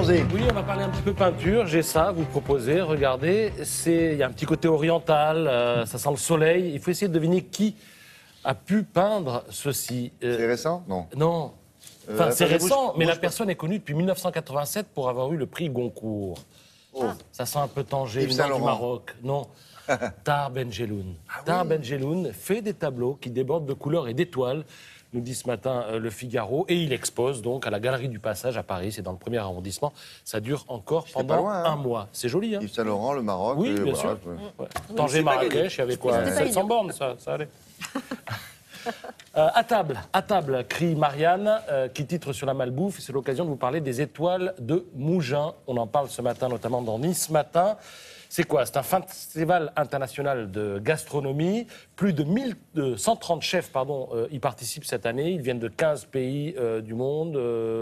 allons-y. Oui, on va parler un petit peu peinture. J'ai ça à vous proposer. Regardez, il y a un petit côté oriental, ça sent le soleil. Il faut essayer de deviner qui a pu peindre ceci. C'est récent? Non. Non. Enfin, c'est attendez, récent, mais la bouge pas. personne est connue depuis 1987 pour avoir eu le prix Goncourt. Oh. Ça sent un peu Tanger, Yves le nord du Saint-Laurent. Maroc. Non. Tahar Benjeloun. Tahar Benjeloun fait des tableaux qui débordent de couleurs et d'étoiles, nous dit ce matin Le Figaro, et il expose donc à la Galerie du Passage à Paris, c'est dans le 1er arrondissement. Ça dure encore pendant loin, hein. un mois. C'est joli, hein? Yves Saint-Laurent, le Maroc. Oui, bien voilà, sûr. ouais. Ouais. Tanger, Marrakech, il y avait quoi? C'était pas 700 bornes, ça allait. À table, crie Marianne, qui titre sur la malbouffe. C'est l'occasion de vous parler des étoiles de Mougins. On en parle ce matin, notamment dans Nice Matin. C'est quoi? C'est un festival international de gastronomie. Plus de 130 chefs y participent cette année. Ils viennent de 15 pays du monde.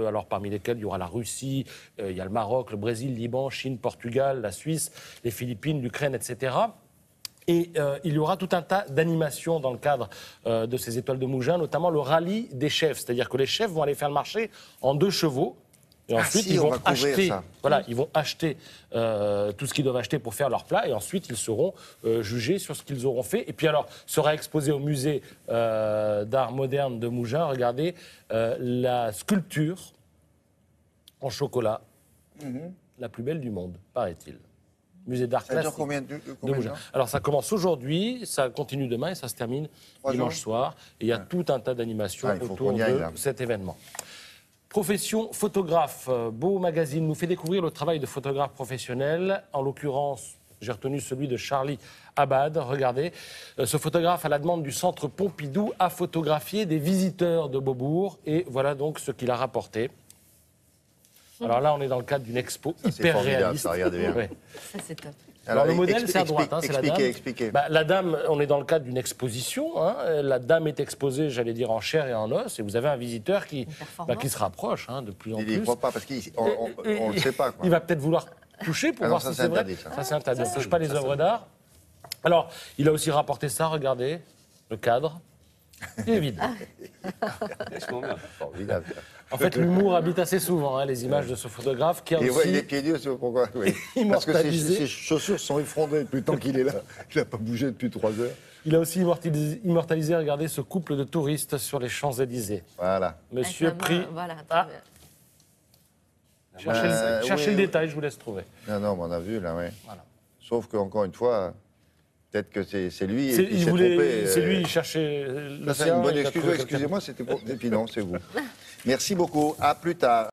Alors parmi lesquels il y aura la Russie, il y a le Maroc, le Brésil, Liban, Chine, Portugal, la Suisse, les Philippines, l'Ukraine, etc. Et il y aura tout un tas d'animations dans le cadre de ces étoiles de Mougins, notamment le rallye des chefs. C'est-à-dire que les chefs vont aller faire le marché en 2 chevaux. Et ensuite, si, ils on vont va couvrir acheter, ça. voilà, ils vont acheter tout ce qu'ils doivent acheter pour faire leur plat. Et ensuite, ils seront jugés sur ce qu'ils auront fait. Et puis alors, sera exposé au musée d'art moderne de Mougins, regardez, la sculpture en chocolat, la plus belle du monde, paraît-il. Musée d'art Ça dure classique combien de de temps? Mougins. Alors ça commence aujourd'hui, ça continue demain et ça se termine 3 dimanche jours. soir. Et il y a tout un tas d'animations Il faut autour qu'on y aille, de là. cet événement. Profession photographe. Beau magazine nous fait découvrir le travail de photographe professionnel. En l'occurrence, j'ai retenu celui de Charlie Abad. Regardez, ce photographe, à la demande du Centre Pompidou, a photographié des visiteurs de Beaubourg. Et voilà donc ce qu'il a rapporté. Alors là, on est dans le cadre d'une expo c'est hyper formidable, réaliste. ça, regardez bien. Ouais. Ça, c'est top. Alors, le modèle, c'est à droite, c'est la dame. Expliquez. Bah, la dame, on est dans le cadre d'une exposition. Hein. La dame est exposée, j'allais dire, en chair et en os. Et vous avez un visiteur qui se rapproche de plus en Il plus. n'y croit pas, parce qu'on ne le sait pas. Quoi. Il va peut-être vouloir toucher pour Ah non, voir ça, si c'est c'est vrai. interdit, ça. Ça, c'est interdit. On ne touche pas les œuvres d'art. Alors, il a aussi rapporté ça, regardez, le cadre. Il est vide. Formidable. En fait, l'humour habite assez souvent les images de ce photographe qui a Et aussi il est pieds nus, c'est pourquoi? Oui. Parce que immortalisé. ses chaussures sont effondrées depuis le temps qu'il est là. Il n'a pas bougé depuis 3 heures. Il a aussi immortalisé, regardez, ce couple de touristes sur les Champs-Élysées. Voilà. Monsieur pris. Voilà, Ah. Cherchez oui, le détail, je vous laisse trouver. Non, mais on a vu, là, oui. Voilà. Sauf qu'encore une fois, peut-être que c'est lui C'est- qui il s'est voulait- trompé. C'est lui, il cherchait le Ça, c'est sien, une bonne il a excuse. trouvé quelqu'un. Excusez-moi, c'était pour... Et puis non, c'est vous. Merci beaucoup. À plus tard.